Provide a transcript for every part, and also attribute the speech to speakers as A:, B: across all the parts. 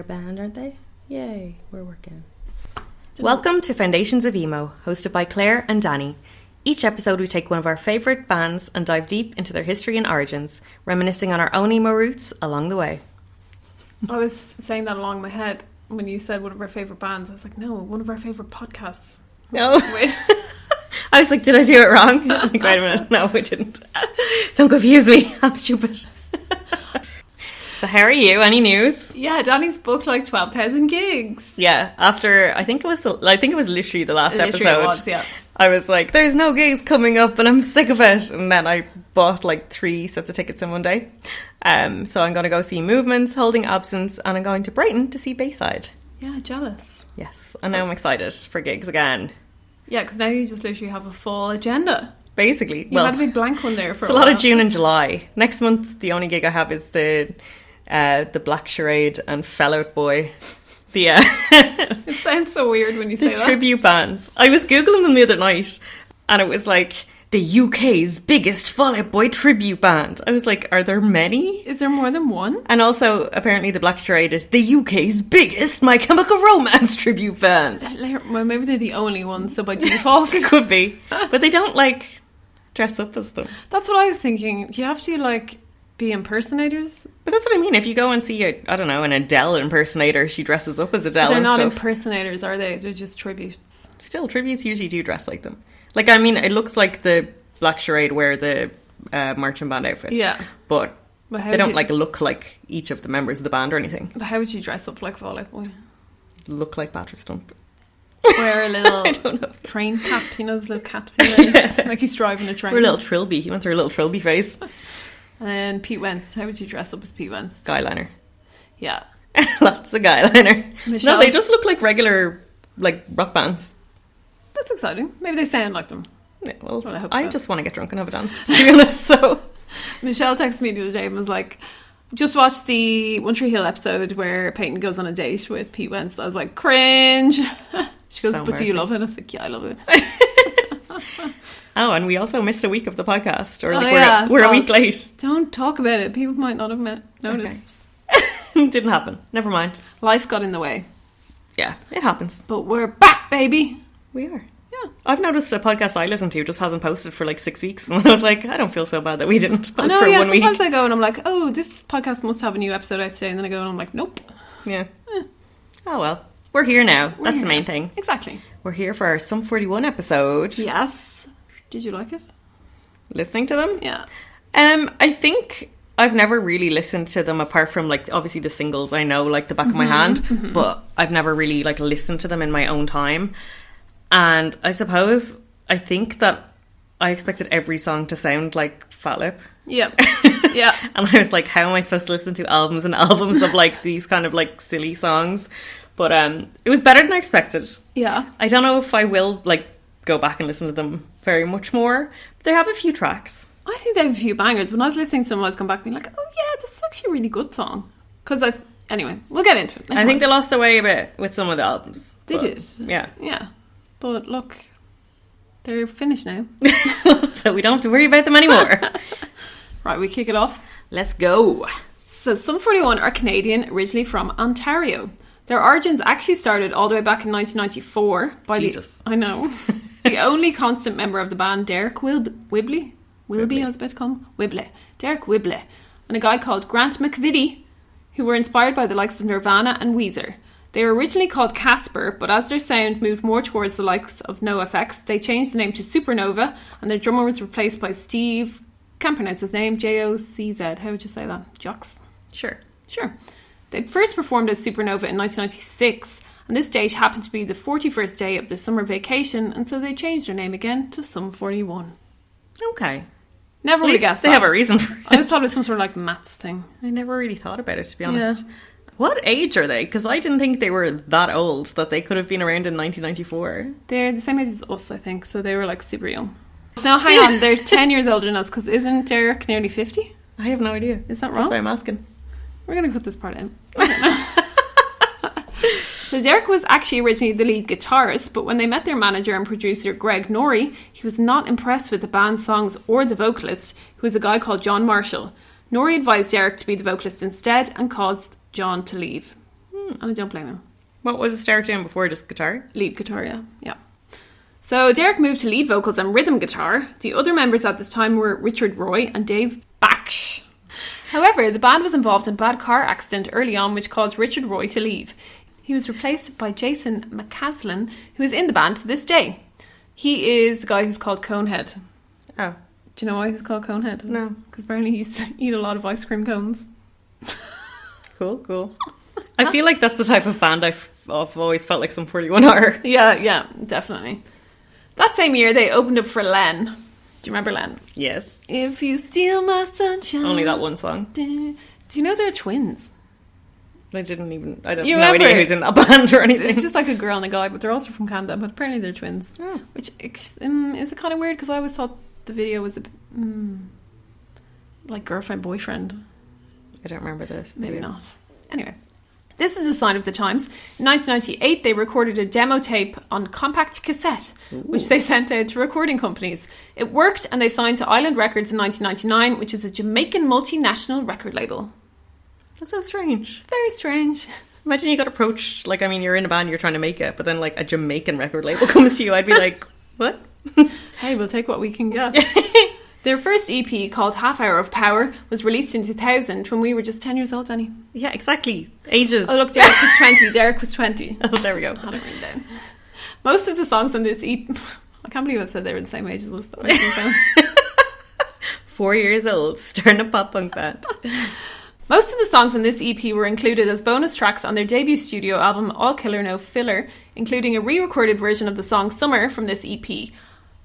A: band, aren't they? Yay, we're working.
B: Welcome to Foundations of Emo, hosted by Claire and Danny. Each episode we take one of our favourite bands and dive deep into their history and origins, reminiscing on our own emo roots along the way.
C: I was saying that along my head when you said one of our favourite bands. I was like, no, one of our favourite podcasts.
B: No. Wait. I was like, did I do it wrong? I'm like, wait a minute. No, I didn't. Don't confuse me. I'm stupid. So how are you? Any news?
C: Yeah, Danny's booked like 12,000 gigs.
B: Yeah, after I think it was literally the last episode.
C: It was, yeah.
B: I was like, there's no gigs coming up and I'm sick of it. And then I bought like 3 sets of tickets in one day. So I'm going to go see Movements, Holding Absence, and I'm going to Brighton to see Bayside.
C: Yeah, jealous.
B: Yes, and now I'm excited for gigs again.
C: Yeah, because now you just literally have a full agenda.
B: Basically.
C: You had a big blank one there for
B: it's a lot of June and July. Next month, the only gig I have is the Black Charade and Fell Out Boy.
C: It sounds so weird when you say that.
B: The tribute bands. I was Googling them the other night and it was like, the UK's biggest Fall Out Boy tribute band. I was like, are there many?
C: Is there more than one?
B: And also, apparently the Black Charade is the UK's biggest My Chemical Romance tribute band.
C: Well, maybe they're the only ones, so by default.
B: It could be. But they don't, like, dress up as them.
C: That's what I was thinking. Do you have to, like, be impersonators?
B: But that's what I mean. If you go and see, an Adele impersonator, she dresses up as Adele.
C: But they're not
B: stuff.
C: Impersonators, are they? They're just tributes.
B: Still, tributes usually do dress like them. Like, I mean, it looks like the Black Charade wear the marching band outfits. Yeah. But they don't, look like each of the members of the band or anything.
C: But how would you dress up like Fall Out Boy?
B: Look like Patrick Stump.
C: Wear a little train cap, the little caps he wears, like he's driving a train.
B: Or a little Trilby. He went through a little Trilby phase.
C: And Pete Wentz. How would you dress up as Pete Wentz?
B: Guyliner.
C: Yeah.
B: Lots of guyliner.
C: Michelle.
B: No, they just look like regular, rock bands.
C: That's exciting. Maybe they sound like them.
B: Yeah, well, I just want to get drunk and have a dance, to be honest, so...
C: Michelle texted me the other day and was like, just watched the One Tree Hill episode where Peyton goes on a date with Pete Wentz. I was like, cringe. She goes, but do you love it? I was like, yeah, I love it.
B: Oh, and we also missed a week of the podcast. Or we're a week late.
C: Don't talk about it. People might not have noticed.
B: Okay. Didn't happen. Never mind.
C: Life got in the way.
B: Yeah, it happens.
C: But we're back, baby.
B: We are. Yeah. I've noticed a podcast I listen to just hasn't posted for 6 weeks. And I was like, I don't feel so bad that we didn't post for 1 week.
C: Sometimes I go and I'm like, oh, this podcast must have a new episode out today. And then I go and I'm like, nope.
B: Yeah. Oh, well. We're here now. That's the main thing.
C: Exactly.
B: We're here for our Sum 41 episode.
C: Yes. Did you like it?
B: Listening to them?
C: Yeah.
B: I think I've never really listened to them apart from obviously the singles I know the back of my hand, but I've never really listened to them in my own time. And I suppose I think that I expected every song to sound like Fat Lip.
C: Yeah. Yeah.
B: And I was like, how am I supposed to listen to albums and albums of these kind of silly songs? But it was better than I expected.
C: Yeah.
B: I don't know if I will go back and listen to them very much more. But they have a few tracks.
C: I think they have a few bangers. When I was listening to them, I was going back and being like, oh yeah, this is actually a really good song. Anyway, we'll get into it.
B: I think they lost their way a bit with some of the albums.
C: They did.
B: Yeah.
C: Yeah. But look, they're finished now.
B: So we don't have to worry about them anymore.
C: Right, we kick it off.
B: Let's go.
C: So Sum 41 are Canadian, originally from Ontario. Their origins actually started all the way back in 1994 by
B: Jesus.
C: I know. The only constant member of the band, Derek Whibley, I was about to call him, Derek Whibley, and a guy called Grant McVitie, who were inspired by the likes of Nirvana and Weezer. They were originally called Casper, but as their sound moved more towards the likes of NoFX, they changed the name to Supernova, and their drummer was replaced by Steve, can't pronounce his name, J-O-C-Z, how would you say that? Jocks?
B: Sure.
C: They first performed as Supernova in 1996, and this date happened to be the 41st day of their summer vacation, and so they changed their name again to Sum 41.
B: Okay.
C: Never would have guessed
B: they
C: that.
B: have a reason for it.
C: I always thought it was some sort of maths thing.
B: I never really thought about it, to be honest. Yeah. What age are they? Because I didn't think they were that old, that they could have been around in 1994.
C: They're the same age as us, I think, so they were super young. No, hang on, they're 10 years older than us, because isn't Derek nearly 50?
B: I have no idea.
C: Is that wrong?
B: That's why I'm asking.
C: We're going to cut this part in. So Derek was actually originally the lead guitarist, but when they met their manager and producer Greg Norrie, he was not impressed with the band's songs or the vocalist, who was a guy called John Marshall. Norrie advised Derek to be the vocalist instead and caused John to leave. And I don't blame him.
B: What was Derek doing before? Just guitar?
C: Lead guitar, yeah. So Derek moved to lead vocals and rhythm guitar. The other members at this time were Richard Roy and Dave Baksh. However, the band was involved in a bad car accident early on, which caused Richard Roy to leave. He was replaced by Jason McCaslin, who is in the band to this day. He is the guy who's called Conehead.
B: Oh.
C: Do you know why he's called Conehead?
B: No.
C: Because apparently he used to eat a lot of ice cream cones.
B: Cool. I feel like that's the type of band I've always felt like some 41 are.
C: Yeah, definitely. That same year, they opened up for Len. Do you remember Len?
B: Yes.
C: If you steal my sunshine.
B: Only that one song.
C: Do you know they're twins?
B: I don't
C: You
B: know
C: remember?
B: idea who's in that band or anything.
C: It's just like a girl and a guy, but they're also from Canada, but apparently they're twins.
B: Oh.
C: Which is it kind of weird, because I always thought the video was a bit, like girlfriend-boyfriend.
B: I don't remember this.
C: Maybe not. Anyway. This is a sign of the times. In 1998, they recorded a demo tape on compact cassette, which they sent out to recording companies. It worked, and they signed to Island Records in 1999, which is a Jamaican multinational record label.
B: That's so strange.
C: Very strange.
B: Imagine you got approached, like, I mean, you're in a band, you're trying to make it, but then, like, a Jamaican record label comes to you. I'd be like, what?
C: Hey, we'll take what we can get. Their first EP, called Half Hour of Power, was released in 2000 when we were just 10 years old, Danny.
B: Yeah, exactly. Ages.
C: Oh, look, Derek was 20. Derek was 20.
B: Oh, there we go.
C: I had it written down. Most of the songs on this EP... I can't believe I said they were the same age as us.
B: 4 years old, starting a pop punk band.
C: Most of the songs on this EP were included as bonus tracks on their debut studio album, All Killer No Filler, including a re-recorded version of the song Summer from this EP.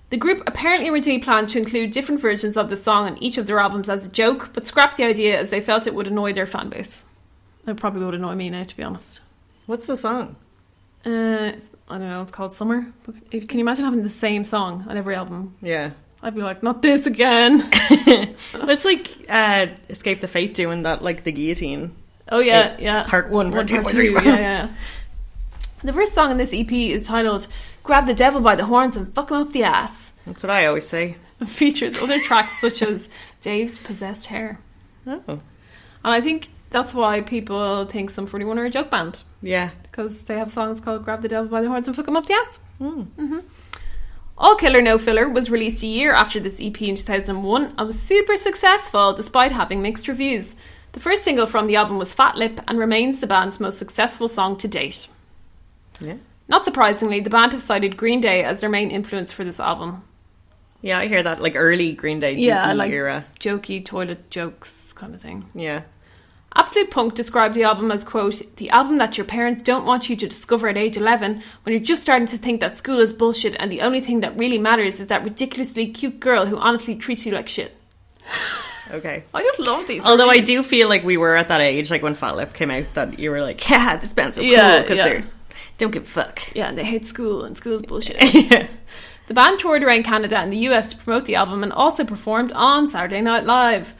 C: The group apparently originally planned to include different versions of the song on each of their albums as a joke, but scrapped the idea as they felt it would annoy their fan base. It probably would annoy me now, to be honest.
B: What's the song?
C: I don't know, it's called Summer. But can you imagine having the same song on every album?
B: Yeah.
C: I'd be like, not this again.
B: It's like Escape the Fate doing that, like the guillotine.
C: Oh, yeah.
B: Part 1, part 2, part 3.
C: Yeah. The first song on this EP is titled Grab the Devil by the Horns and Fuck Him Up the Ass.
B: That's what I always say.
C: It features other tracks such as Dave's Possessed Hair.
B: Oh.
C: And I think that's why people think Sum 41 are a joke band.
B: Yeah.
C: Because they have songs called Grab the Devil by the Horns and Fuck Him Up the Ass.
B: Mm-hmm.
C: All Killer No Filler was released a year after this EP in 2001 and was super successful despite having mixed reviews. The first single from the album was Fat Lip and remains the band's most successful song to date.
B: Yeah.
C: Not surprisingly, the band have cited Green Day as their main influence for this album.
B: Yeah, I hear that, like early Green Day era.
C: Jokey toilet jokes kind of thing.
B: Yeah.
C: Absolute Punk described the album as, quote, the album that your parents don't want you to discover at age 11 when you're just starting to think that school is bullshit and the only thing that really matters is that ridiculously cute girl who honestly treats you like shit.
B: Okay.
C: I just love these.
B: Although I do feel like we were at that age, like when Fat Lip came out, that you were like, yeah, this band's so cool because they don't give a fuck.
C: Yeah, they hate school and school's bullshit.
B: Yeah.
C: The band toured around Canada and the US to promote the album and also performed on Saturday Night Live.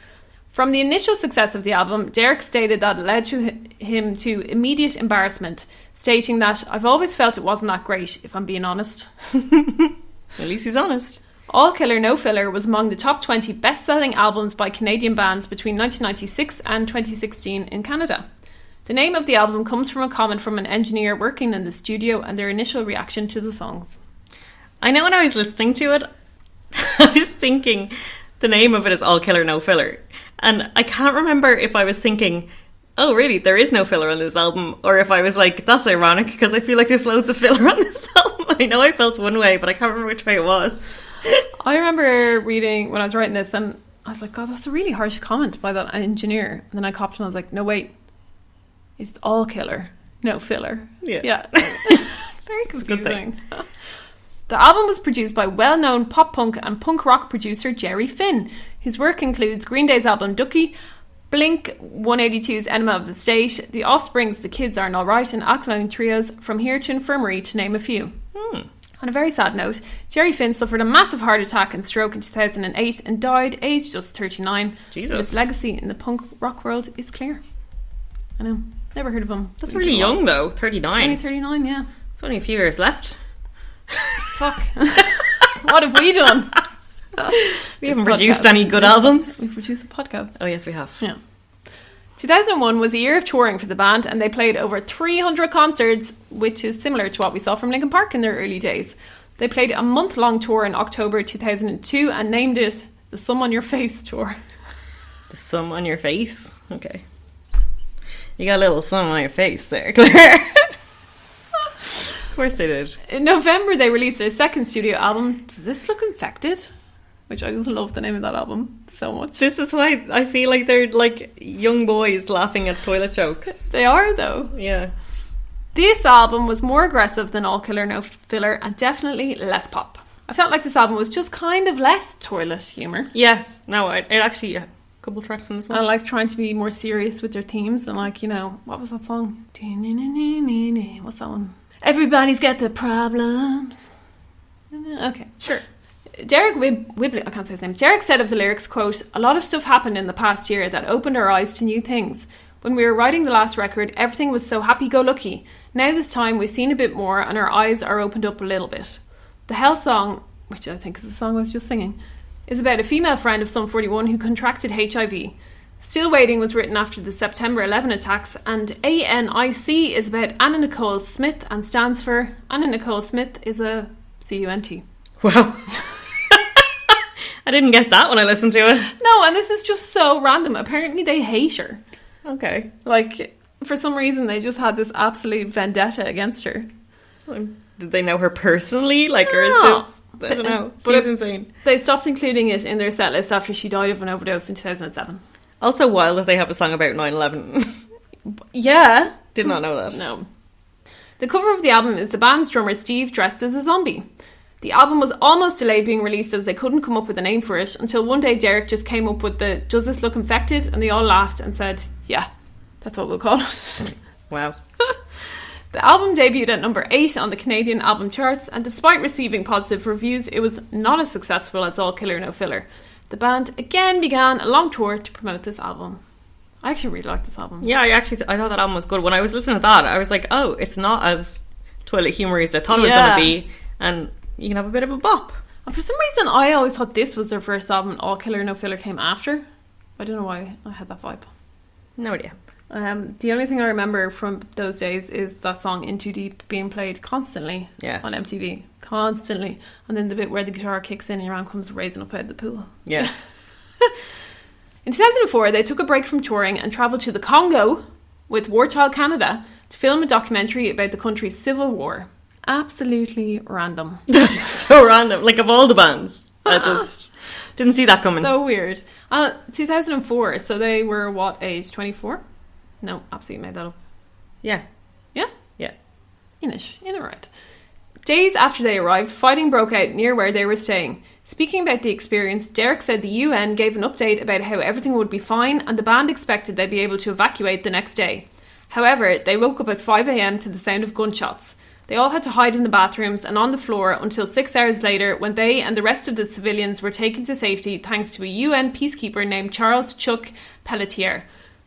C: From the initial success of the album, Derek stated that it led to him to immediate embarrassment, stating that, I've always felt it wasn't that great, if I'm being honest.
B: At least he's honest.
C: All Killer No Filler was among the top 20 best-selling albums by Canadian bands between 1996 and 2016 in Canada. The name of the album comes from a comment from an engineer working in the studio and their initial reaction to the songs.
B: I know when I was listening to it, I was thinking the name of it is All Killer No Filler. And I can't remember if I was thinking, oh really, there is no filler on this album, or if I was like, that's ironic because I feel like there's loads of filler on this album. I know I felt one way, but I can't remember which way it was.
C: I remember reading when I was writing this and I was like, God, that's a really harsh comment by that engineer. And then I copped and I was like, no wait, it's all killer, no filler. Yeah. It's very confusing. The album was produced by well-known pop punk and punk rock producer Jerry Finn. His work includes Green Day's album Ducky, Blink 182's Enema of the State, The Offspring's The Kids Aren't Alright, and Alkaline Trio's From Here to Infirmary, to name a few. On a very sad note, Jerry Finn suffered a massive heart attack and stroke in 2008 and died aged just 39.
B: Jesus.
C: His legacy in the punk rock world is clear. I know. Never heard of him.
B: That's really young though, 39.
C: Only 39, yeah.
B: There's only a few years left.
C: Fuck. What have we done?
B: We haven't produced any good albums.
C: We've produced a podcast.
B: Oh yes, we have.
C: Yeah. 2001 was a year of touring for the band, and they played over 300 concerts, which is similar to what we saw from Linkin Park in their early days. They played a month-long tour in October 2002 and named it the Sum on Your Face Tour.
B: The sum on your face? Okay. You got a little sum on your face there, Claire. Of course they did.
C: In November, they released their second studio album, Does This Look Infected? Which I just love the name of that album so much.
B: This is why I feel like they're like young boys laughing at toilet jokes.
C: They are, though.
B: Yeah.
C: This album was more aggressive than All Killer No Filler and definitely less pop. I felt like this album was just kind of less toilet humour.
B: Yeah. No, it actually... a couple tracks in this one.
C: I like trying to be more serious with their themes and like, you know, what was that song? What's that one? Everybody's got their problems. Okay, sure. Derek Whibley, I can't say his name. Derek said of the lyrics, quote, "A lot of stuff happened in the past year that opened our eyes to new things. When we were writing the last record, everything was so happy-go-lucky. Now this time we've seen a bit more and our eyes are opened up a little bit. The Hell song," which I think is the song I was just singing, "is about a female friend of Sum 41 who contracted HIV. Still Waiting was written after the September 11 attacks, and ANIC is about Anna Nicole Smith and stands for Anna Nicole Smith is a CUNT.
B: Wow. I didn't get that when I listened to it.
C: No, and this is just so random. Apparently they hate her.
B: Okay.
C: Like, for some reason they just had this absolute vendetta against her.
B: Did they know her personally? Like, or is this... I don't know. Seems insane.
C: They stopped including it in their set list after she died of an overdose in 2007.
B: Also wild that they have a song about 9/11.
C: Yeah.
B: Did not know that.
C: No. The cover of the album is the band's drummer Steve dressed as a zombie. The album was almost delayed being released as they couldn't come up with a name for it until one day Derek just came up with the "Does This Look Infected?" and they all laughed and said, "Yeah, that's what we'll call it."
B: Wow.
C: The album debuted at number 8 on the Canadian album charts, and despite receiving positive reviews, it was not as successful as All Killer No Filler. The band again began a long tour to promote this album. I actually really like this album.
B: Yeah, I thought that album was good. When I was listening to that, I was like, oh, it's not as toilet humoury as I thought it was going to be, and you can have a bit of a bop.
C: And for some reason, I always thought this was their first album. All Killer No Filler came after. I don't know why I had that vibe.
B: No idea.
C: The only thing I remember from those days is that song "In Too Deep" being played constantly on MTV. Constantly. And then the bit where the guitar kicks in and around comes raising up out of the pool.
B: Yeah.
C: In 2004, they took a break from touring and travelled to the Congo with War Child Canada to film a documentary about the country's civil war. Absolutely random.
B: So random. Like, of all the bands. I just didn't see that coming.
C: So weird. 2004, so they were what age? 24? No, absolutely made that up.
B: Yeah.
C: Yeah?
B: Yeah.
C: In it, right. Days after they arrived, fighting broke out near where they were staying. Speaking about the experience, Derek said the UN gave an update about how everything would be fine and the band expected they'd be able to evacuate the next day. However, they woke up at 5 a.m. to the sound of gunshots. They all had to hide in the bathrooms and on the floor until 6 hours later when they and the rest of the civilians were taken to safety thanks to a UN peacekeeper named Charles Chuck Pelletier.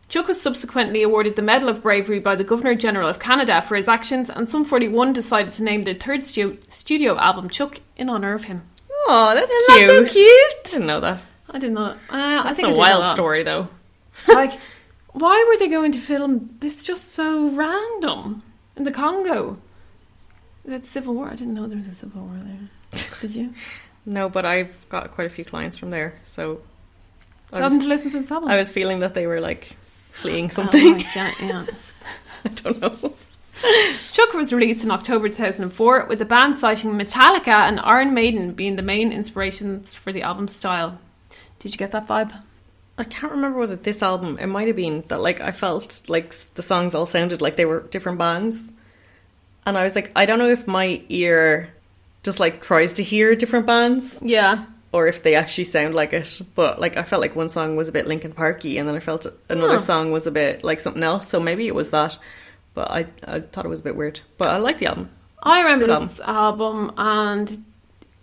C: Chuck was subsequently awarded the Medal of Bravery by the Governor-General of Canada for his actions, and Sum 41 decided to name their third studio album Chuck in honour of him.
B: Oh, that's
C: Isn't
B: cute.
C: that so cute?
B: Didn't know that.
C: I did not.
B: That's
C: I think
B: a
C: I did
B: wild
C: know that.
B: story, though.
C: Like, why were they going to film this just so random in the Congo? It's civil war. I didn't know there was a civil war there. Did you?
B: No, but I've got quite a few clients from there, so
C: Tell them to listen to this album.
B: I was feeling that they were like fleeing something.
C: Yeah.
B: I don't know.
C: Chuck was released in October 2004, with the band citing Metallica and Iron Maiden being the main inspirations for the album's style. Did you get that vibe?
B: I can't remember, was it this album? It might have been that, like, I felt like the songs all sounded like they were different bands. And I was like, I don't know if my ear just, like, tries to hear different bands.
C: Yeah.
B: Or if they actually sound like it. But, like, I felt like one song was a bit Linkin Parky, and then I felt another song was a bit like something else. So maybe it was that. But I thought it was a bit weird. But I like the album.
C: I remember this album, and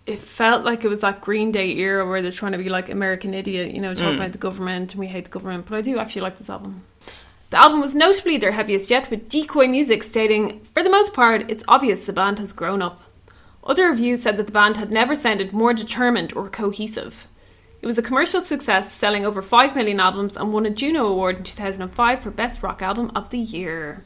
C: it felt like it was that Green Day era where they're trying to be like American Idiot, you know, talking about the government and we hate the government. But I do actually like this album. The album was notably their heaviest yet, with Decoy Music stating, "For the most part, it's obvious the band has grown up." Other reviews said that the band had never sounded more determined or cohesive. It was a commercial success, selling over 5 million albums, and won a Juno Award in 2005 for Best Rock Album of the Year.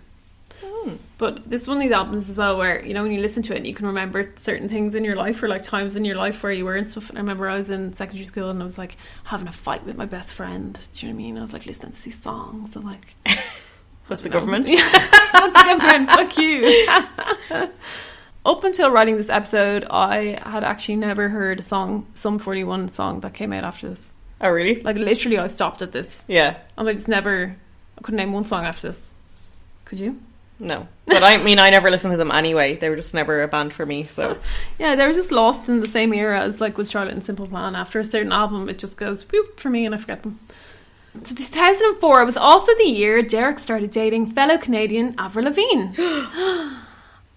C: But this is one of these albums as well where, you know, when you listen to it, you can remember certain things in your life, or like times in your life where you were and stuff. And I remember I was in secondary school and I was like having a fight with my best friend. Do you know what I mean? I was like listening to these songs and like...
B: What's the government?
C: Fuck the government, fuck you. Up until writing this episode, I had actually never heard a song, Sum 41 song that came out after this.
B: Oh, really?
C: Like literally I stopped at this.
B: Yeah.
C: And I couldn't name one song after this. Could you?
B: No. But I mean, I never listened to them anyway. They were just never a band for me, so...
C: Yeah, they were just lost in the same era as like with Charlotte and Simple Plan. After a certain album, it just goes whoop for me and I forget them. So 2004 was also the year Derek started dating fellow Canadian Avril Lavigne.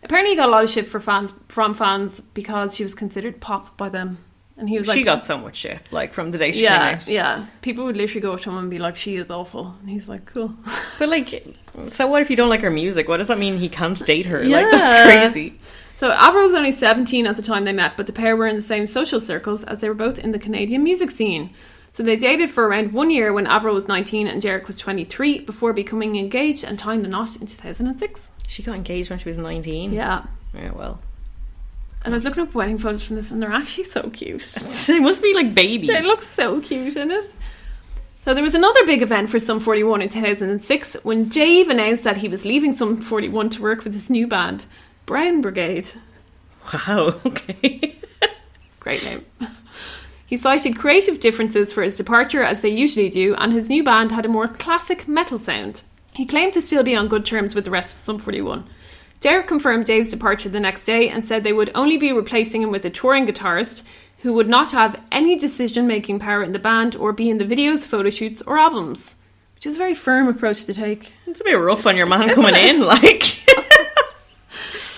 C: Apparently he got a lot of shit from fans because she was considered pop by them. And he was like...
B: She got so much shit, like, from the day she came out.
C: Yeah. People would literally go up to him and be like, she is awful. And he's like, cool.
B: But, like, so what if you don't like her music? What does that mean he can't date her? Yeah. Like, that's crazy.
C: So Avril was only 17 at the time they met, but the pair were in the same social circles as they were both in the Canadian music scene. So they dated for around 1 year when Avril was 19 and Derek was 23 before becoming engaged and tying the knot in 2006.
B: She got engaged when she was 19?
C: Yeah.
B: Yeah, well...
C: And I was looking up wedding photos from this and they're actually so cute.
B: They must be like babies.
C: They look so cute in it. So there was another big event for Sum 41 in 2006 when Dave announced that he was leaving Sum 41 to work with his new band, Brown Brigade.
B: Wow, okay.
C: Great name. He cited creative differences for his departure as they usually do, and his new band had a more classic metal sound. He claimed to still be on good terms with the rest of Sum 41. Derek confirmed Dave's departure the next day and said they would only be replacing him with a touring guitarist who would not have any decision-making power in the band or be in the videos, photo shoots or albums. Which is a very firm approach to take.
B: It's a bit rough on your man coming in, like.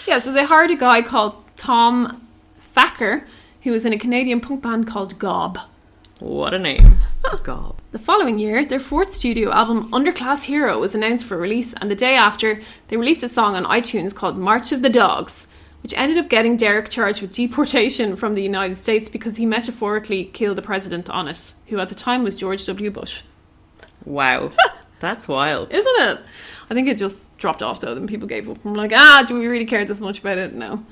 C: Yeah, so they hired a guy called Tom Thacker who was in a Canadian punk band called Gob.
B: What a name. Gob.
C: The following year, their fourth studio album, Underclass Hero, was announced for release, and the day after, they released a song on iTunes called March of the Dogs, which ended up getting Derek charged with deportation from the United States because he metaphorically killed the president on it, who at the time was George W. Bush.
B: Wow. That's wild.
C: Isn't it? I think it just dropped off, though, and people gave up. I'm like, do we really care this much about it? No.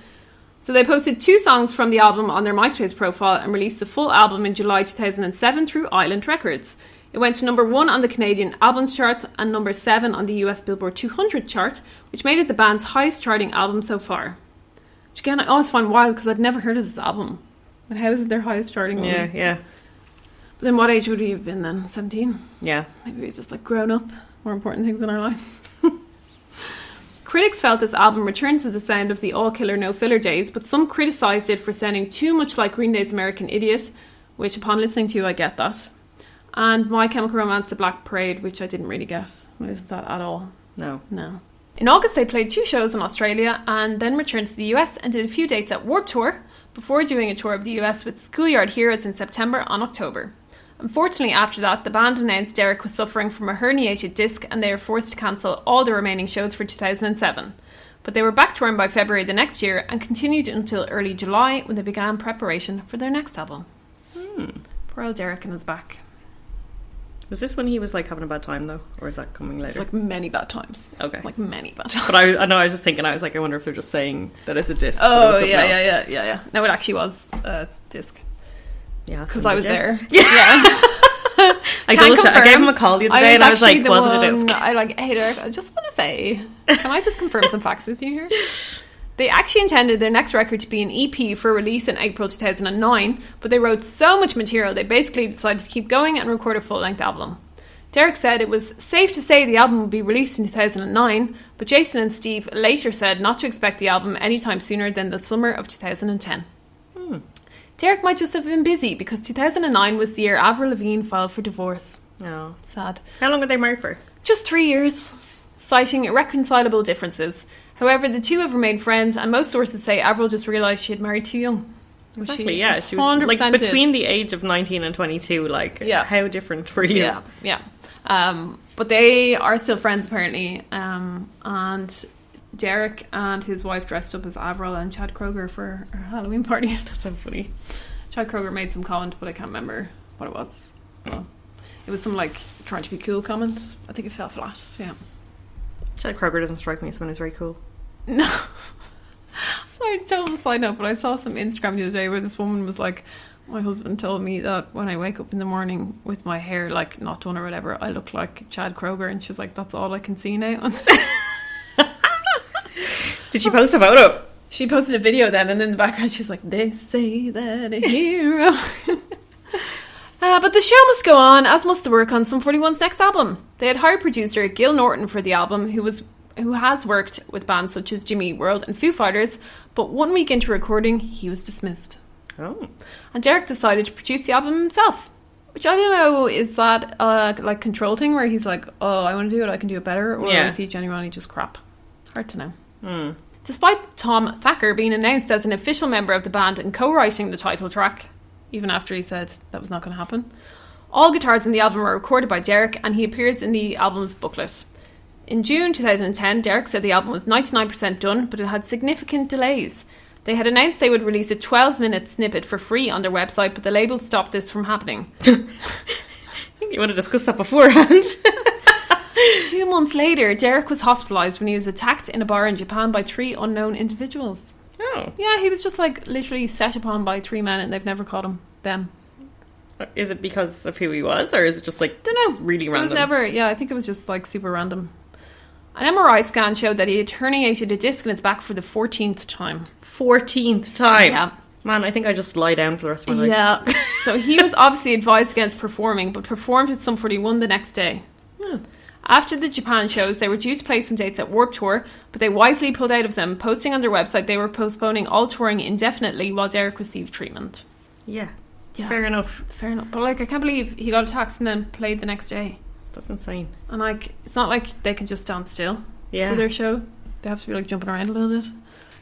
C: So they posted 2 songs from the album on their MySpace profile and released the full album in July 2007 through Island Records. It went to number 1 on the Canadian albums charts and number 7 on the US Billboard 200 chart, which made it the band's highest charting album so far. Which again, I always find wild because I'd never heard of this album. But how is it their highest charting album?
B: Yeah.
C: But then what age would we have been then? 17?
B: Yeah.
C: Maybe we just like grown up. More important things in our lives. Critics felt this album returned to the sound of the all-killer, no-filler days, but some criticised it for sounding too much like Green Day's American Idiot, which upon listening to, I get that. And My Chemical Romance, The Black Parade, which I didn't really get. I listened to that at all.
B: No.
C: In August, they played 2 shows in Australia and then returned to the US and did a few dates at Warped Tour before doing a tour of the US with Schoolyard Heroes in September and October. Unfortunately, after that, the band announced Derek was suffering from a herniated disc and they were forced to cancel all the remaining shows for 2007. But they were back touring by February the next year and continued until early July when they began preparation for their next album. Poor old Derek and his back.
B: Was this when he was like having a bad time though? Or is that coming later?
C: It's like many bad times.
B: Okay.
C: Like many bad times.
B: But I know I was just thinking, I was like, I wonder if they're just saying that it's a disc.
C: Oh, yeah. No, it actually was a disc.
B: Yeah,
C: because I was there.
B: Yeah. I gave him a call the other day and I was like, was it a disc?
C: I like, hey Derek, I just want to say, can I just confirm some facts with you here? They actually intended their next record to be an EP for release in April 2009, but they wrote so much material they basically decided to keep going and record a full-length album. Derek said it was safe to say the album would be released in 2009, but Jason and Steve later said not to expect the album anytime sooner than the summer of 2010. Derek might just have been busy because 2009 was the year Avril Lavigne filed for divorce.
B: Oh.
C: Sad.
B: How long were they married for?
C: Just 3 years, citing irreconcilable differences. However, the two have remained friends, and most sources say Avril just realised she had married too young.
B: Exactly, yeah. She was like between the age of 19 and 22, like, how different were you?
C: Yeah. But they are still friends, apparently. And Derek and his wife dressed up as Avril and Chad Kroeger for a Halloween party.
B: That's so funny.
C: Chad Kroeger made some comment, but I can't remember what it was. Well, it was some like trying to be cool comment. I think it fell flat. Yeah.
B: Chad Kroger doesn't strike me as someone who's very cool.
C: No. Sorry, total side note, but I saw some Instagram the other day where this woman was like, my husband told me that when I wake up in the morning with my hair like not done or whatever, I look like Chad Kroger, and she's like, that's all I can see now.
B: Did she post a photo?
C: She posted a video then, and in the background she's like, they say that a hero. But the show must go on, as must the work on Sum 41's next album. They had hired producer Gil Norton for the album, who has worked with bands such as Jimmy Eat World and Foo Fighters, but 1 week into recording, he was dismissed.
B: Oh.
C: And Derek decided to produce the album himself, which I don't know, is that like control thing where he's like, oh, I want to do it, I can do it better, or is he genuinely just crap? Hard to know. Despite Tom Thacker being announced as an official member of the band and co-writing the title track, even after he said that was not going to happen, all guitars in the album are recorded by Derek, and he appears in the album's booklet. In June 2010, Derek said the album was 99% done, but it had significant delays. They had announced they would release a 12-minute snippet for free on their website, but the label stopped this from happening.
B: I think you want to discuss that beforehand.
C: 2 months later, Derek was hospitalised when he was attacked in a bar in Japan by 3 unknown individuals.
B: Oh.
C: Yeah, he was just like literally set upon by 3 men, and they've never caught them.
B: Is it because of who he was, or is it just like,
C: Don't know.
B: just really random?
C: It was never, I think it was just like super random. An MRI scan showed that he had herniated a disc in his back for the 14th time.
B: 14th time?
C: Yeah.
B: Man, I think I just lie down for the rest of my life.
C: Yeah. So he was obviously advised against performing, but performed with Sum 41 the next day.
B: Yeah.
C: After the Japan shows, they were due to play some dates at Warped Tour, but they wisely pulled out of them, posting on their website they were postponing all touring indefinitely while Derek received treatment.
B: Yeah.
C: Fair enough. But like, I can't believe he got attacked and then played the next day.
B: That's insane.
C: And like, it's not like they can just stand still
B: for
C: their show. They have to be like jumping around a little bit.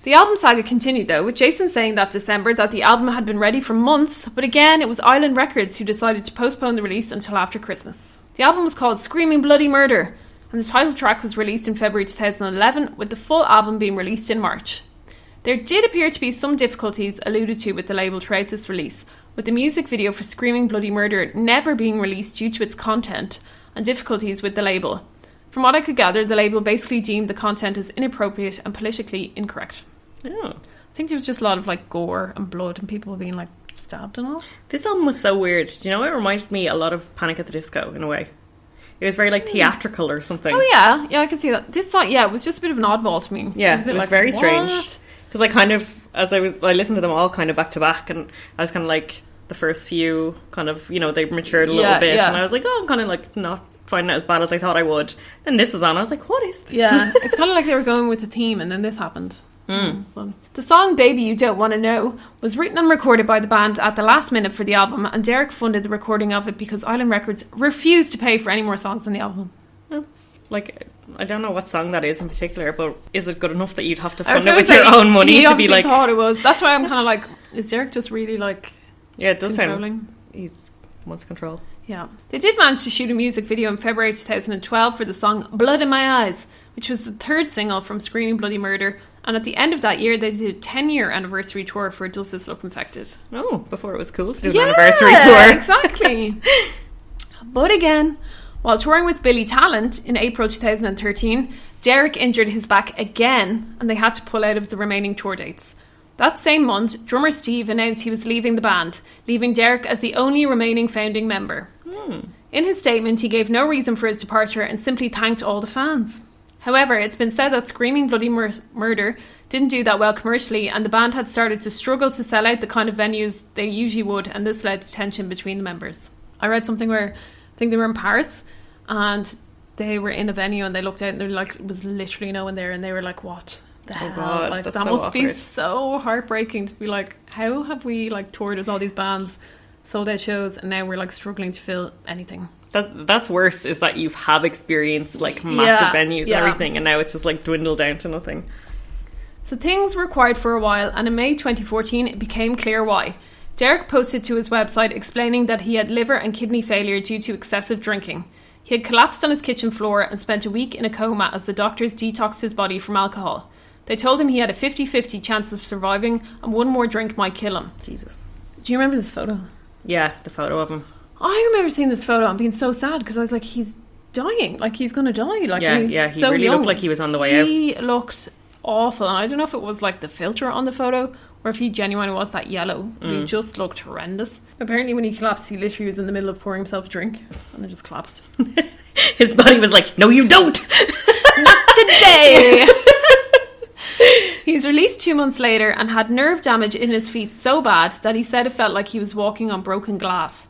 C: The album saga continued though, with Jason saying that December that the album had been ready for months, but again it was Island Records who decided to postpone the release until after Christmas. The album was called Screaming Bloody Murder, and the title track was released in February 2011, with the full album being released in March. There did appear to be some difficulties alluded to with the label throughout this release, with the music video for Screaming Bloody Murder never being released due to its content, and difficulties with the label. From what I could gather, the label basically deemed the content as inappropriate and politically incorrect.
B: Oh.
C: I think there was just a lot of like gore and blood and people being like stabbed and all.
B: This album was so weird. Do you know, it reminded me a lot of Panic at the Disco in a way. It was very like theatrical or something.
C: Oh yeah, I can see that. This song, it was just a bit of an oddball to me.
B: Yeah, it was
C: like,
B: very
C: what?
B: strange. Because I kind of, I listened to them all kind of back to back, and I was kind of like, the first few kind of, they matured a little bit, and I was like, oh, I'm kind of like not finding it as bad as I thought I would. Then this was on, I was like, what is this?
C: Yeah, it's kind of like they were going with the theme, and then this happened. The song Baby You Don't Want to Know was written and recorded by the band at the last minute for the album, and Derek funded the recording of it because Island Records refused to pay for any more songs on the album.
B: Like, I don't know what song that is in particular, but is it good enough that you'd have to fund it with
C: say,
B: your own money to be like...
C: He thought it was. That's why I'm kind of like, is Derek just really like...
B: Yeah, it does
C: controlling?
B: sound... He wants control.
C: Yeah. They did manage to shoot a music video in February 2012 for the song Blood in My Eyes, which was the third single from Screaming Bloody Murder, and at the end of that year they did a 10-year anniversary tour for Does This Look Infected?
B: Oh, before it was cool to do an anniversary tour.
C: Exactly. But again, while touring with Billy Talent in April 2013, Derek injured his back again, and they had to pull out of the remaining tour dates. That same month, drummer Steve announced he was leaving the band, leaving Derek as the only remaining founding member. In his statement, he gave no reason for his departure and simply thanked all the fans. However, it's been said that Screaming Bloody Murder didn't do that well commercially, and the band had started to struggle to sell out the kind of venues they usually would, and this led to tension between the members. I read something where I think they were in Paris, and they were in a venue, and they looked out, and there was literally no one there, and they were like, what the hell?
B: God,
C: like,
B: that's
C: that
B: so
C: must be
B: awkward.
C: so heartbreaking to be like, how have we like toured with all these bands, sold out shows, and now we're like struggling to fill anything.
B: That's worse, is that you have experienced like massive venues and everything, and now it's just like dwindled down to nothing.
C: So things were quiet for a while, and in May 2014 it became clear why. Derek posted to his website explaining that he had liver and kidney failure due to excessive drinking. He had collapsed on his kitchen floor and spent a week in a coma as the doctors detoxed his body from alcohol. They told him he had a 50-50 chance of surviving, and one more drink might kill him.
B: Jesus.
C: Do you remember this photo?
B: Yeah, the photo of him.
C: I remember seeing this photo and being so sad because I was like, he's dying. Like, he's going to die. Like, and he's
B: he
C: so
B: really
C: young.
B: looked like he was on the way out.
C: He looked awful. And I don't know if it was like the filter on the photo or if he genuinely was that yellow. But he just looked horrendous. Apparently when he collapsed, he literally was in the middle of pouring himself a drink and then just collapsed.
B: His body was like, no, you don't.
C: Not today. He was released 2 months later and had nerve damage in his feet so bad that he said it felt like he was walking on broken glass.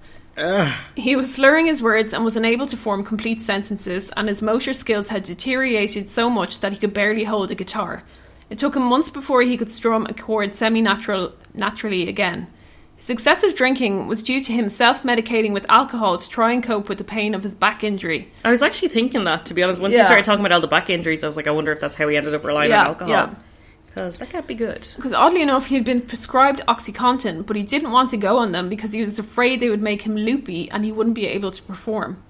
C: He was slurring his words and was unable to form complete sentences, and his motor skills had deteriorated so much that he could barely hold a guitar. It took him months before he could strum a chord naturally again. His excessive drinking was due to him self-medicating with alcohol to try and cope with the pain of his back injury.
B: I was actually thinking that, to be honest. Once you started talking about all the back injuries, I was like, I wonder if that's how he ended up relying on alcohol.
C: Yeah.
B: Because that can't be good.
C: Because oddly enough, he had been prescribed OxyContin, but he didn't want to go on them because he was afraid they would make him loopy and he wouldn't be able to perform.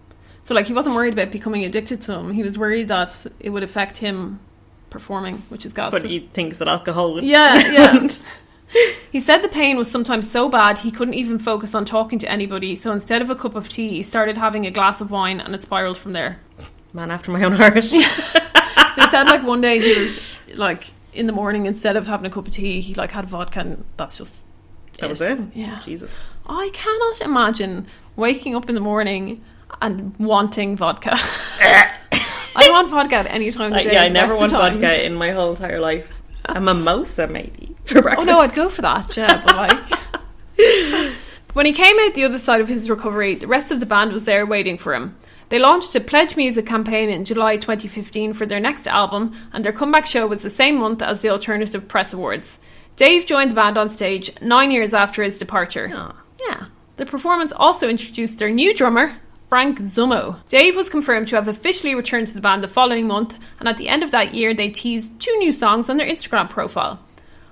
C: So, like, he wasn't worried about becoming addicted to them. He was worried that it would affect him performing, which is gas.
B: But he thinks that alcohol would...
C: Yeah. He said the pain was sometimes so bad he couldn't even focus on talking to anybody, so instead of a cup of tea, he started having a glass of wine and it spiraled from there.
B: Man after my own heart.
C: So he said, like, one day he was, like... in the morning, instead of having a cup of tea, he like had vodka, and that's just
B: that was it.
C: Yeah.
B: Jesus.
C: I cannot imagine waking up in the morning and wanting vodka. I want vodka at any time of the day.
B: Yeah, I never want vodka in my whole entire life. A mimosa, maybe, for breakfast.
C: Oh no, I'd go for that, yeah, but like... When he came out the other side of his recovery, the rest of the band was there waiting for him. They launched a Pledge Music campaign in July 2015 for their next album, and their comeback show was the same month as the Alternative Press Awards. Dave joined the band on stage 9 years after his departure.
B: Aww.
C: Yeah. The performance also introduced their new drummer, Frank Zummo. Dave was confirmed to have officially returned to the band the following month, and at the end of that year they teased 2 new songs on their Instagram profile.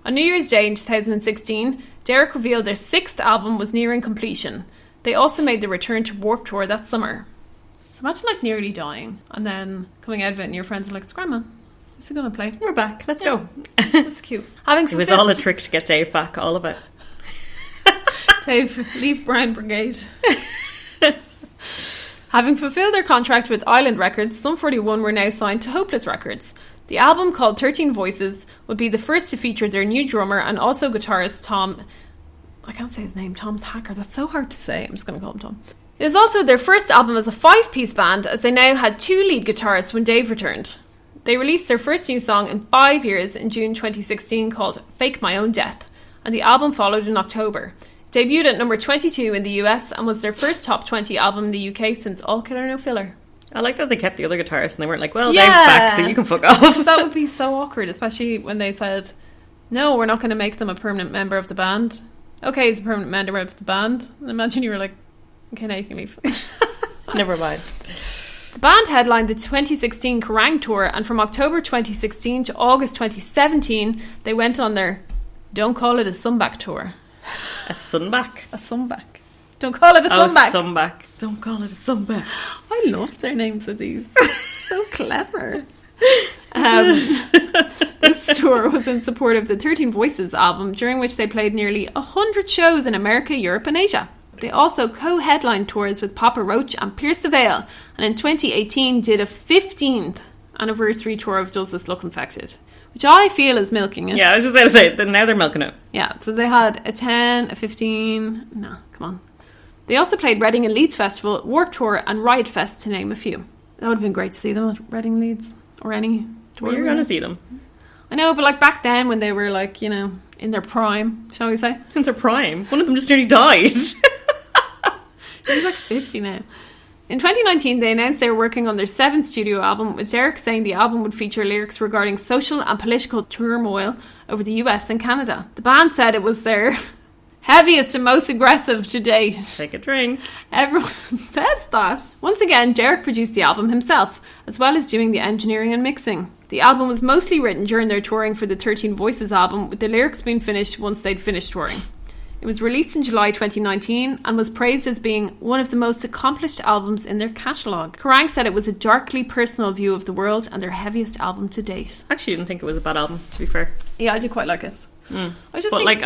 C: On New Year's Day in 2016, Derek revealed their 6th album was nearing completion. They also made the return to Warped Tour that summer. So imagine like nearly dying and then coming out of it and your friends are like, it's Grandma, what's it going to play?
B: We're back, let's go.
C: That's cute. It
B: was all a trick to get Dave back, all of it.
C: Dave, leave Brian Brigade. Having fulfilled their contract with Island Records, Sum 41 were now signed to Hopeless Records. The album, called 13 Voices, would be the first to feature their new drummer and also guitarist Tom... I can't say his name, Tom Thacker. That's so hard to say. I'm just going to call him Tom. It was also their first album as a 5-piece band, as they now had 2 lead guitarists when Dave returned. They released their first new song in 5 years in June 2016 called Fake My Own Death, and the album followed in October. It debuted at number 22 in the US and was their first top 20 album in the UK since All Killer No Filler.
B: I like that they kept the other guitarists and they weren't like, well, Dave's back, so you can fuck off.
C: That would be so awkward, especially when they said, no, we're not going to make them a permanent member of the band. Okay, he's a permanent member of the band. Imagine you were like, okay, now you can leave.
B: Never mind.
C: The band headlined the 2016 Kerrang! Tour, and from October 2016 to August 2017, they went on their Don't Call It a Sunback tour.
B: A sunback?
C: A sunback. Don't call it a sunback.
B: Oh, sunback. Don't call it a sunback.
C: I loved their names of these. So clever. This tour was in support of the 13 Voices album, during which they played nearly 100 shows in America, Europe and Asia. They also co-headlined tours with Papa Roach and Pierce the Veil, and in 2018 did a 15th anniversary tour of Does This Look Infected, which I feel is milking it.
B: Yeah, I was just going to say, now they're milking it.
C: Yeah, so they had a 10, a 15... No, come on. They also played Reading and Leeds Festival, Warped Tour and Riot Fest, to name a few. That would have been great to see them at Reading, Leeds, or any tour.
B: Well, you're going to see them.
C: I know, but like back then when they were like, you know, in their prime, shall we say?
B: In their prime? One of them just nearly died.
C: He's like 50 now. In 2019, they announced they were working on their 7th studio album, with Derek saying the album would feature lyrics regarding social and political turmoil over the US and Canada. The band said it was their heaviest and most aggressive to date.
B: Take a drink.
C: Everyone says that. Once again, Derek produced the album himself, as well as doing the engineering and mixing. The album was mostly written during their touring for the 13 Voices album, with the lyrics being finished once they'd finished touring. It was released in July 2019 and was praised as being one of the most accomplished albums in their catalogue. Kerrang! Said it was a darkly personal view of the world and their heaviest album to date.
B: I actually didn't think it was a bad album, to be fair.
C: Yeah, I did quite like it. I just
B: But
C: think,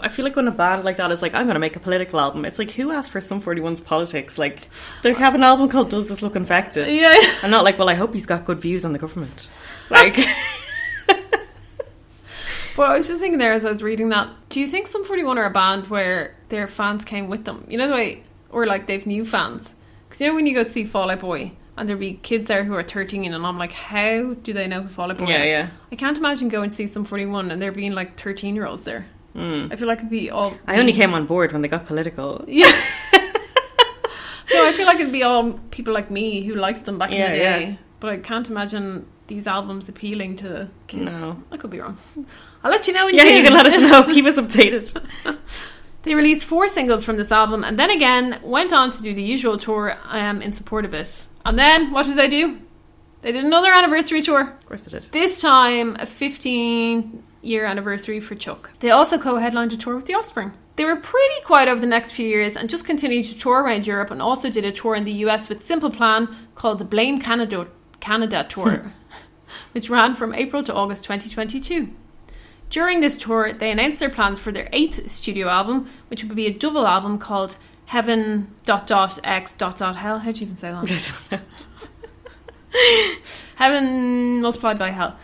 B: I feel like when a band like that is like, I'm going to make a political album, it's like, who asked for Sum 41's politics? Like, they have an album called Does This Look Infected?
C: Yeah.
B: I'm not like, well, I hope he's got good views on the government. Like,
C: but I was just thinking there as I was reading that, do you think Sum 41 are a band where their fans came with them? You know the way, or like they've new fans? Because you know when you go see Fall Out Boy and there'll be kids there who are 13 and I'm like, how do they know who Fall Out Boy are?
B: yeah.
C: I can't imagine going to see Sum 41 and there being like 13-year-olds there. I feel like it'd be all...
B: I only came on board when they got political.
C: Yeah. So I feel like it'd be all people like me who liked them back in the day.
B: Yeah.
C: But I can't imagine these albums appealing to kids.
B: No.
C: I could be wrong. I'll let you know in
B: Yeah,
C: June.
B: you can let us know. Keep us updated.
C: They released 4 singles from this album and then again went on to do the usual tour in support of it. And then, what did they do? They did another anniversary tour.
B: Of course they did.
C: This time, a 15-year anniversary for Chuck. They also co-headlined a tour with The Offspring. They were pretty quiet over the next few years and just continued to tour around Europe and also did a tour in the US with Simple Plan called the Blame Canada Tour, which ran from April to August 2022. During this tour, they announced their plans for their 8th studio album, which would be a double album called Heaven... X... Hell. How do you even say that? Heaven multiplied by Hell.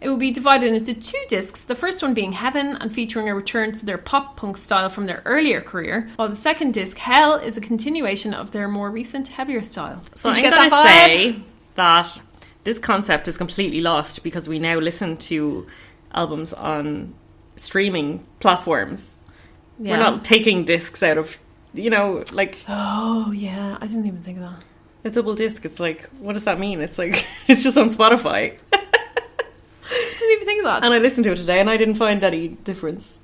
C: It will be divided into 2 discs, the first one being Heaven and featuring a return to their pop-punk style from their earlier career, while the second disc, Hell, is a continuation of their more recent, heavier style.
B: So
C: Did
B: I'm
C: you get
B: going to
C: that vibe?
B: say that this concept is completely lost because we now listen to albums on streaming platforms.
C: Yeah.
B: We're not taking discs out of, like
C: Oh, yeah. I didn't even think of that.
B: a double disc. It's like, what does that mean? It's like, it's just on Spotify.
C: I didn't even think of that.
B: And I listened to it today and I didn't find any difference.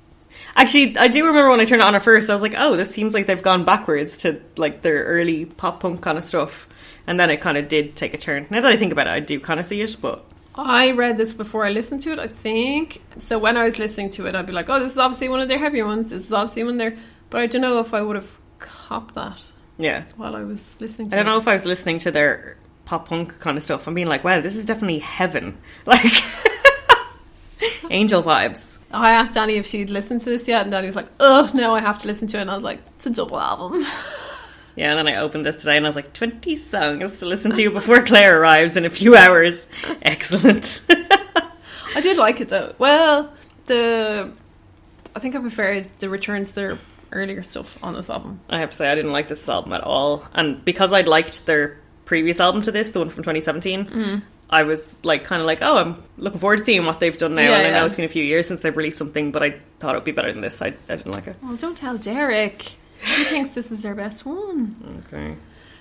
B: Actually, I do remember when I turned it on at first, I was like, oh, this seems like they've gone backwards to like their early pop punk kind of stuff. And then it kind of did take a turn. Now that I think about it, I do kind of see it, but...
C: I read this before I listened to it, I think. So when I was listening to it, I'd be like, oh, this is obviously one of their heavier ones. This is obviously one of their... But I don't know if I would have copped that
B: Yeah.
C: while I was listening to
B: I
C: it.
B: don't know if I was listening to their pop punk kind of stuff and being like, wow, this is definitely heaven. Like, angel vibes.
C: I asked Danny if she'd listened to this yet, and Danny was like, oh, no, I have to listen to it. And I was like, it's a double album.
B: Yeah, and then I opened it today and I was like, 20 songs to listen to before Claire arrives in a few hours. Excellent.
C: I did like it, though. Well, I think I prefer the return to their earlier stuff on this album.
B: I have to say, I didn't like this album at all. And because I'd liked their previous album to this, the one from 2017, I was like, kind of like, oh, I'm looking forward to seeing what they've done now.
C: Yeah,
B: and I know
C: yeah.
B: it's been a few years since they've released something, but I thought it would be better than this. I didn't like it.
C: Well, don't tell Derek. He thinks this is their best one.
B: Okay.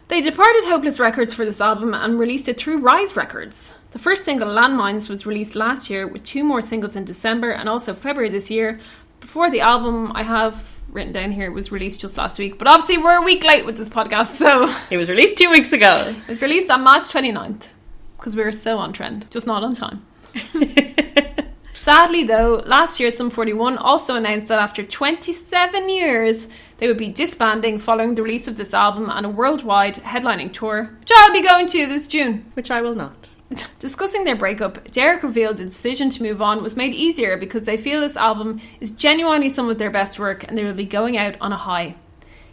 C: They departed Hopeless Records for this album and released it through Rise Records. The first single, Landmines, was released last year with 2 more singles in December and also February this year. Before the album, I have written down here, was released just last week. But obviously we're a week late with this podcast, so...
B: It was released 2 weeks ago.
C: It was released on March 29th. Because we were so on trend, just not on time. Sadly, though, last year Sum 41 also announced that after 27 years, they would be disbanding following the release of this album and a worldwide headlining tour, which I'll be going to this June.
B: Which I will not.
C: Discussing their breakup, Derek revealed the decision to move on was made easier because they feel this album is genuinely some of their best work and they will be going out on a high.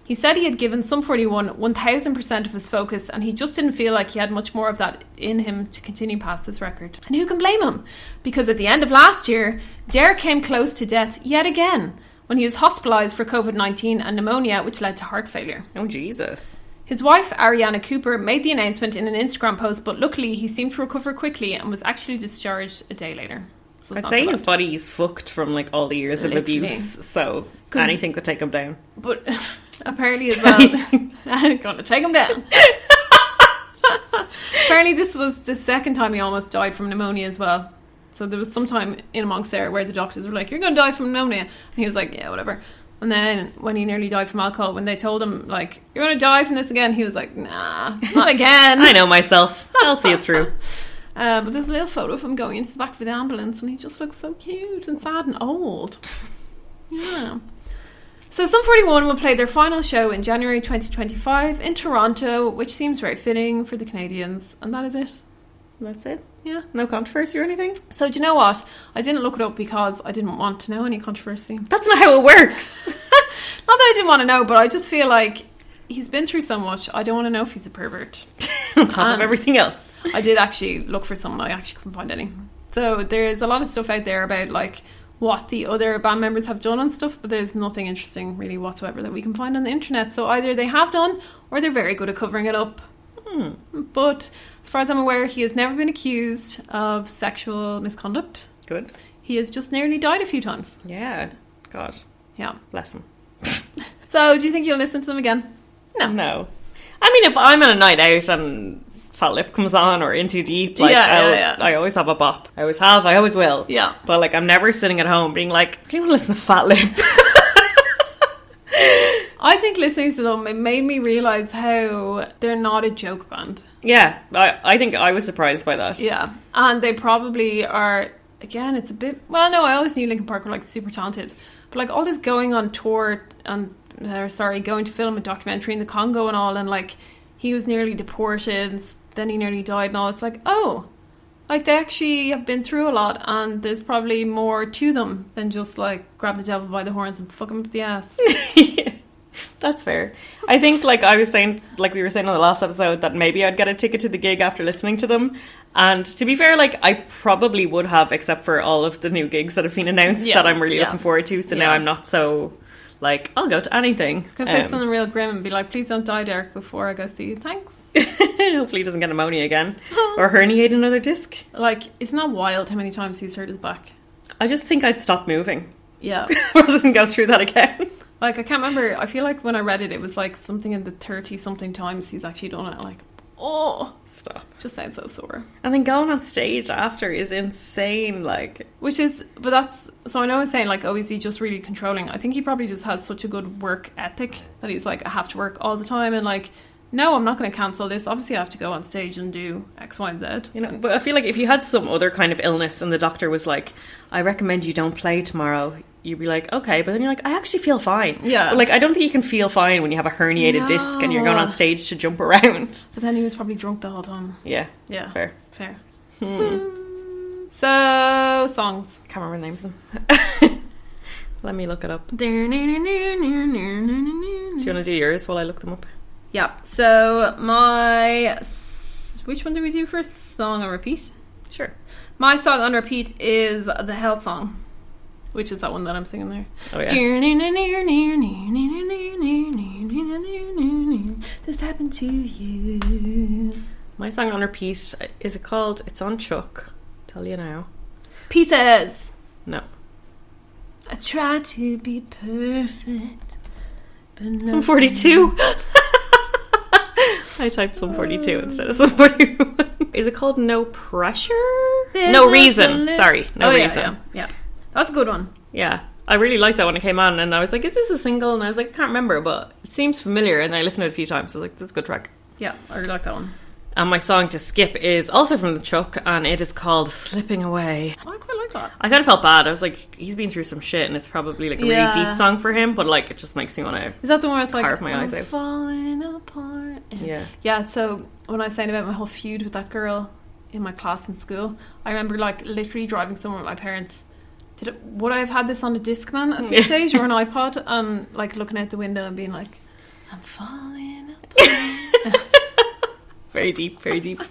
C: He said he had given Sum 41 1000% of his focus and he just didn't feel like he had much more of that in him to continue past this record. And who can blame him? Because at the end of last year, Derek came close to death yet again when he was hospitalised for COVID-19 and pneumonia, which led to heart failure.
B: Oh, Jesus.
C: His wife, Ariana Cooper, made the announcement in an Instagram post, but luckily he seemed to recover quickly and was actually discharged a day later. So it's
B: I'd
C: not
B: say
C: so
B: his
C: bad.
B: body's fucked from like all the years of
C: Literally.
B: abuse, so anything could take him down.
C: But apparently as well, I'm going to take him down. Apparently this was the second time he almost died from pneumonia as well. So there was some time in amongst there where the doctors were like, you're going to die from pneumonia. And he was like, yeah, whatever. And then when he nearly died from alcohol, when they told him, like, you're going to die from this again, he was like, nah, not again.
B: I know myself. I'll see it through.
C: But there's a little photo of him going into the back of the ambulance and he just looks so cute and sad and old. Yeah. So Sum 41 will play their final show in January 2025 in Toronto, which seems very fitting for the Canadians. And that is it.
B: That's it.
C: Yeah.
B: No controversy or anything?
C: So do you know what? I didn't look it up because I didn't want to know any controversy.
B: That's not how it works.
C: Not that I didn't want to know, but I just feel like he's been through so much. I don't want to know if he's a pervert.
B: On top of everything else.
C: I did actually look for someone. I actually couldn't find any. So there's a lot of stuff out there about like what the other band members have done and stuff, but there's nothing interesting really whatsoever that we can find on the internet. So either they have done or they're very good at covering it up. But as far as I'm aware, he has never been accused of sexual misconduct.
B: Good.
C: He has just nearly died a few times.
B: Yeah. God.
C: Yeah.
B: Bless him.
C: So do you think you'll listen to them again?
B: No. I mean, if I'm on a night out and Fat Lip comes on or In Too Deep, like, I always have a bop. I always have, I always will.
C: Yeah.
B: But, like, I'm never sitting at home being like, I want to listen to Fat Lip.
C: I think listening to them, it made me realise how they're not a joke band.
B: Yeah. I think I was surprised by that.
C: Yeah. And they probably are, again, it's a bit... Well, no, I always knew Linkin Park were, like, super talented. But, like, all this going on tour and... going to film a documentary in the Congo and all, and like he was nearly deported and then he nearly died and all. It's like, oh, like they actually have been through a lot, and there's probably more to them than just like grab the devil by the horns and fuck him up the ass.
B: Yeah, that's fair. I think like I was saying, like we were saying on the last episode, that maybe I'd get a ticket to the gig after listening to them. And to be fair, like I probably would have, except for all of the new gigs that have been announced that I'm really looking forward to. So now I'm not so like, I'll go to anything.
C: Because there's something real grim and be like, please don't die, Derek, before I go see you. Thanks.
B: Hopefully he doesn't get pneumonia again. Or herniate another disc.
C: Like, isn't that wild how many times he's hurt his back?
B: I just think I'd stop moving.
C: Yeah.
B: Rather than go through that again.
C: Like, I can't remember. I feel like when I read it, it was like something in the 30-something times he's actually done it. Like, oh,
B: stop.
C: Just sounds so sore.
B: And then going on stage after is insane, like.
C: Which is, but that's, so I know I'm saying, like, oh, is he just really controlling? I think he probably just has such a good work ethic that he's like, I have to work all the time, and like, no, I'm not going to cancel this. Obviously, I have to go on stage and do X, Y, and Z.
B: You know, but I feel like if you had some other kind of illness and the doctor was like, I recommend you don't play tomorrow, you'd be like, okay, but then you're like, I actually feel fine.
C: Yeah.
B: But like, I don't think you can feel fine when you have a herniated disc and you're going on stage to jump around.
C: But then he was probably drunk the whole time.
B: Yeah.
C: Yeah.
B: Fair.
C: So, songs.
B: Can't remember the names of them. Let me look it up. Do you want to do yours while I look them up?
C: Yeah. So, which one did we do first? Song on repeat?
B: Sure.
C: My song on repeat is the Hell Song, which is that one that I'm singing there.
B: Oh, yeah.
C: This happened to you.
B: My song on repeat, is it called It's on Chuck? Tell you now.
C: Pieces.
B: No.
C: I tried to be perfect, but no.
B: Some 42. I typed some 42 instead of some 41. Is it called No Pressure? No Reason. Sorry, No Reason.
C: Yeah. That's a good one.
B: Yeah. I really liked that when it came on, and I was like, is this a single? And I was like, I can't remember, but it seems familiar, and I listened to it a few times. So I was like, this is a good track.
C: Yeah, I really like that one.
B: And my song to skip is also from the Chuck, and it is called Slipping Away.
C: Oh, I quite like that.
B: I kind of felt bad. I was like, he's been through some shit, and it's probably like a really deep song for him, but like it just makes me want to.
C: Is that the one where it's like,
B: carve my eyes out?
C: Falling apart?
B: Yeah.
C: Yeah, so when I was saying about my whole feud with that girl in my class in school, I remember like literally driving somewhere with my parents. Would I have had this on a Discman at this stage or an iPod, and like looking out the window and being like, I'm falling apart.
B: Very deep, very deep.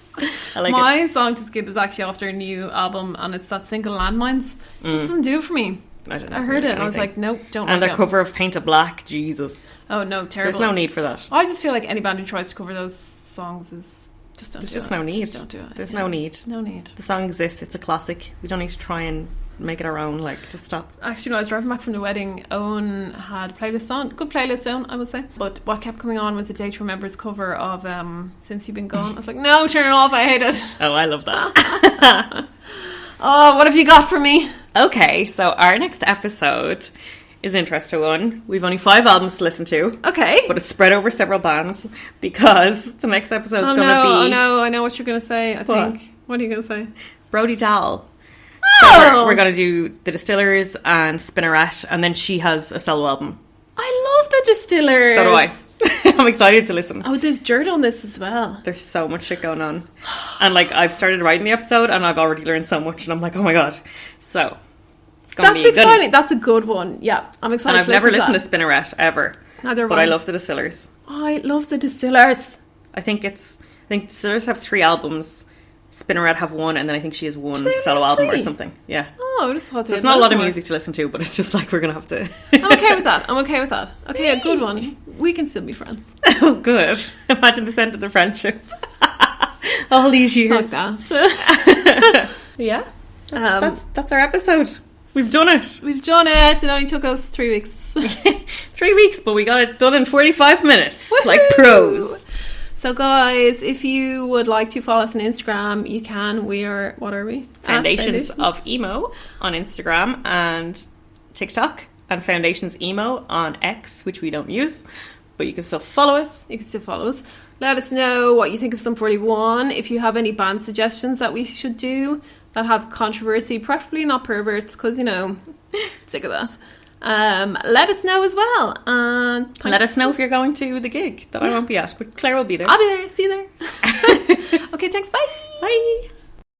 B: I like
C: My song to skip is actually after a new album, and it's that single Landmines. It just doesn't do it for me.
B: I
C: heard it and I was like, nope, don't
B: And
C: like
B: their
C: it.
B: cover of Paint a Black, Jesus.
C: Oh no, terrible.
B: There's no need for that.
C: I just feel like any band who tries to cover those songs is just don't
B: There's
C: do
B: just
C: it.
B: no need.
C: Just don't do it.
B: There's no need.
C: No need.
B: The song exists. It's a classic. We don't need to try and make it our own. Like, just stop.
C: Actually, when I was driving back from the wedding, Owen had a playlist on. Good playlist on, I would say. But what kept coming on was a Day to Remember's cover of Since You've Been Gone. I was like, no, turn it off. I hate it.
B: Oh, I love that.
C: Oh, what have you got for me?
B: Okay, so our next episode is an interesting one. We've only 5 albums to listen to.
C: Okay.
B: But it's spread over several bands because the next episode's going to be...
C: Oh no, I know what you're going to say, I think. What are you going to say?
B: Brody Dahl.
C: Oh!
B: So we're going to do The Distillers and Spinneret, and then she has a solo album.
C: I love the Distillers.
B: So do I. I'm excited to listen.
C: Oh, there's dirt on this as well.
B: There's so much shit going on. And like, I've started writing the episode and I've already learned so much and I'm like, oh my god. So, it's going to be
C: That's
B: good.
C: exciting. That's a good one. Yeah, I'm excited.
B: And I've never listened to
C: that.
B: Spinneret ever.
C: Neither have
B: But
C: I.
B: I love the Distillers.
C: Oh, I love the Distillers.
B: I think Distillers have 3 albums. Spinneret have 1, and then I think she has 1
C: they only
B: solo
C: have
B: album or
C: 3?
B: something. Yeah.
C: Oh, I just thought
B: So it's not a lot of music to listen to, but it's just like we're going to have to...
C: I'm okay with that. Okay, a good one. We can still be friends.
B: Oh, good. Imagine the end of the friendship. All these years.
C: Fuck that.
B: Yeah. That's our episode. We've done it.
C: We've done it. It only took us 3 weeks.
B: 3 weeks, but we got it done in 45 minutes.
C: Woohoo!
B: Like pros.
C: So guys, if you would like to follow us on Instagram, you can. What are we?
B: Foundations of Emo on Instagram and TikTok, and Foundations Emo on X, which we don't use, but you can still follow us.
C: You can still follow us. Let us know what you think of Sum 41. If you have any band suggestions that we should do that have controversy, preferably not perverts, because, you know, sick of that. Let us know as well. And
B: let us know if you're going to the gig that I won't be at, but Claire will be there.
C: I'll be there. See you there. Okay, thanks. Bye.
B: Bye.